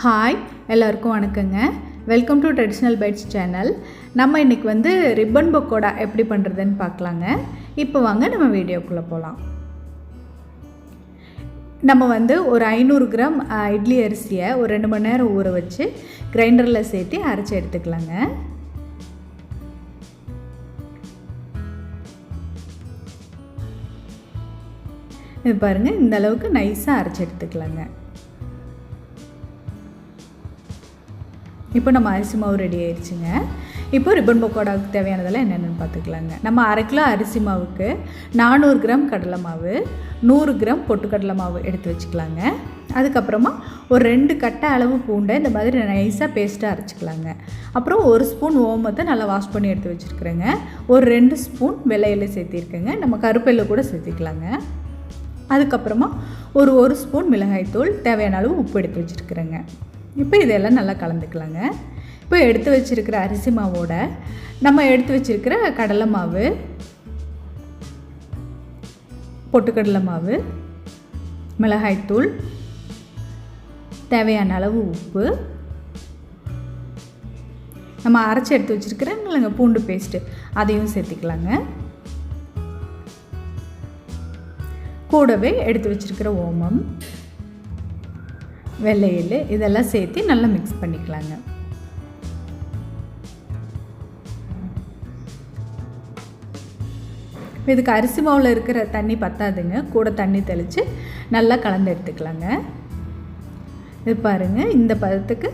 Hi எல்லாருக்கும் வணக்கங்க. Welcome to traditional bites channel. நம்ம இன்றைக்கி ரிப்பன் பக்கோடா எப்படி பண்ணுறதுன்னு பார்க்கலாங்க. இப்போ வாங்க நம்ம வீடியோக்குள்ளே போகலாம். நம்ம ஒரு 500 கிராம் இட்லி அரிசியை ஒரு 2 மணி நேரம் ஊற வச்சு கிரைண்டரில் சேர்த்து அரைச்சி எடுத்துக்கலாங்க. இது பாருங்கள், இந்த அளவுக்கு நைஸாக அரைச்சி எடுத்துக்கலாங்க. இப்போ நம்ம அரிசி மாவு ரெடி ஆயிடுச்சுங்க. இப்போ ரிப்பன் பக்கோடாவுக்கு தேவையானதெல்லாம் என்னென்னு பார்த்துக்கலாங்க. நம்ம 1/2 கிலோ அரிசி மாவுக்கு 400 கிராம் கடலை மாவு, 100 கிராம் பொட்டுக்கடலை மாவு எடுத்து வச்சுக்கலாங்க. அதுக்கப்புறமா ஒரு 2 கட்டை அளவு பூண்டை இந்த மாதிரி நைஸாக பேஸ்ட்டாக அரைச்சிக்கலாங்க. அப்புறம் 1 ஸ்பூன் ஓமத்தை நல்லா வாஷ் பண்ணி எடுத்து வச்சுருக்குறேங்க. ஒரு 2 ஸ்பூன் வெள்ளையில சேர்த்திருக்கேங்க. நம்ம கருப்பெல்ல கூட சேர்த்திக்கலாங்க. அதுக்கப்புறமா ஒரு ஸ்பூன் மிளகாய்த்தூள், தேவையான அளவு உப்பு எடுத்து வச்சுருக்குறேங்க. இப்போ இதெல்லாம் நல்லா கலந்துக்கலாங்க. இப்போ எடுத்து வச்சுருக்கிற அரிசி மாவோட நம்ம எடுத்து வச்சுருக்கிற கடலை மாவு, பொட்டுக்கடலை மாவு, மிளகாய்த்தூள், தேவையான அளவு உப்பு, நம்ம அரைச்சி எடுத்து வச்சுருக்கிறேங்க பூண்டு பேஸ்ட்டு, அதையும் சேர்த்திக்கலாங்க. கூடவே எடுத்து வச்சுருக்கிற ஓமம், வெள்ளையில், இதெல்லாம் சேர்த்து நல்லா மிக்ஸ் பண்ணிக்கலாங்க. இதுக்கு அரிசி மாவில் இருக்கிற தண்ணி பத்தாதுங்க, கூட தண்ணி தெளித்து நல்லா கலந்து எடுத்துக்கலாங்க. இது பாருங்கள், இந்த பதத்துக்கு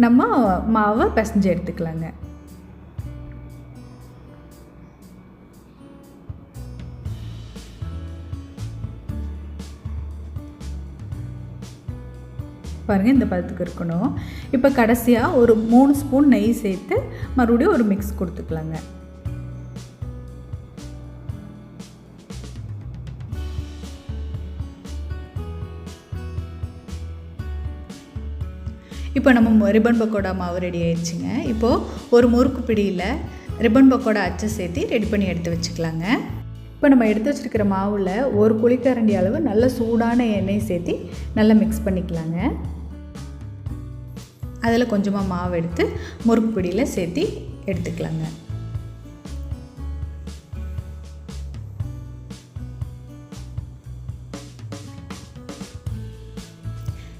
நம்ம மாவை பிசைஞ்சு எடுத்துக்கலாங்க. பாருங்கள், இந்த பதத்துக்கு இருக்கணும். இப்போ கடைசியாக ஒரு 3 ஸ்பூன் நெய் சேர்த்து மறுபடியும் ஒரு மிக்ஸ் கொடுத்துக்கலாங்க. இப்போ நம்ம ரிப்பன் பக்கோடா மாவு ரெடி ஆயிடுச்சுங்க. இப்போது ஒரு முறுக்கு பிடியில் ரிப்பன் பக்கோடா அச்சை சேர்த்து ரெடி பண்ணி எடுத்து வச்சுக்கலாங்க. இப்போ நம்ம எடுத்து வச்சுருக்கிற மாவில் ஒரு குழிக்கரண்டி அளவு நல்ல சூடான எண்ணெய் சேர்த்து நல்லா மிக்ஸ் பண்ணிக்கலாங்க. அதில் கொஞ்சமாக மாவு எடுத்து முறுக்கு பிடியில் சேர்த்து எடுத்துக்கலாங்க.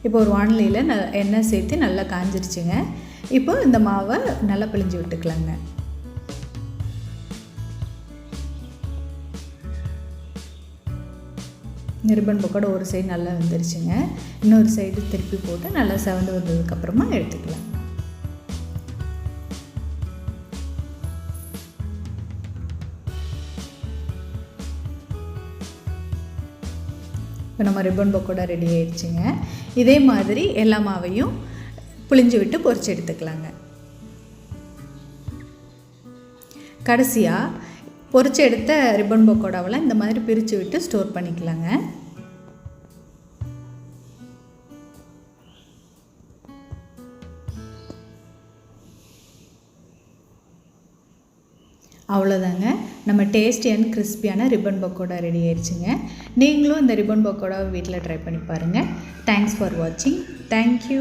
இப்போ ஒரு வாணலியில் எண்ணெய் சேர்த்து நல்லா காஞ்சிருச்சுங்க. இப்போ இந்த மாவை நல்லா பிழிஞ்சு விட்டுக்கலாங்க. ரிப்பன் பக்கோடா ஒரு சைடு நல்லா வந்துருச்சுங்க. இன்னொரு சைடு திருப்பி போட்டு நல்லா செவந்து வந்ததுக்கப்புறமா எடுத்துக்கலாம். இப்போ நம்ம ரிப்பன் பக்கோடா ரெடி ஆயிடுச்சுங்க. இதே மாதிரி எல்லா மாவையும் புளிஞ்சு விட்டு பொரிச்சு எடுத்துக்கலாங்க. கடைசியாக பொரிச்சு எடுத்த ரிப்பன் பக்கோடாவெல்லாம் இந்த மாதிரி பிரித்து விட்டு ஸ்டோர் பண்ணிக்கலாங்க. அவ்வளோதாங்க, நம்ம டேஸ்டி அண்ட் கிறிஸ்பியான ரிப்பன் பக்கோடா ரெடி ஆயிடுச்சுங்க. நீங்களும் இந்த ரிப்பன் பக்கோடாவை வீட்டில் ட்ரை பண்ணி பாருங்கள். தேங்க்ஸ் ஃபார் வாட்சிங். தேங்க்யூ.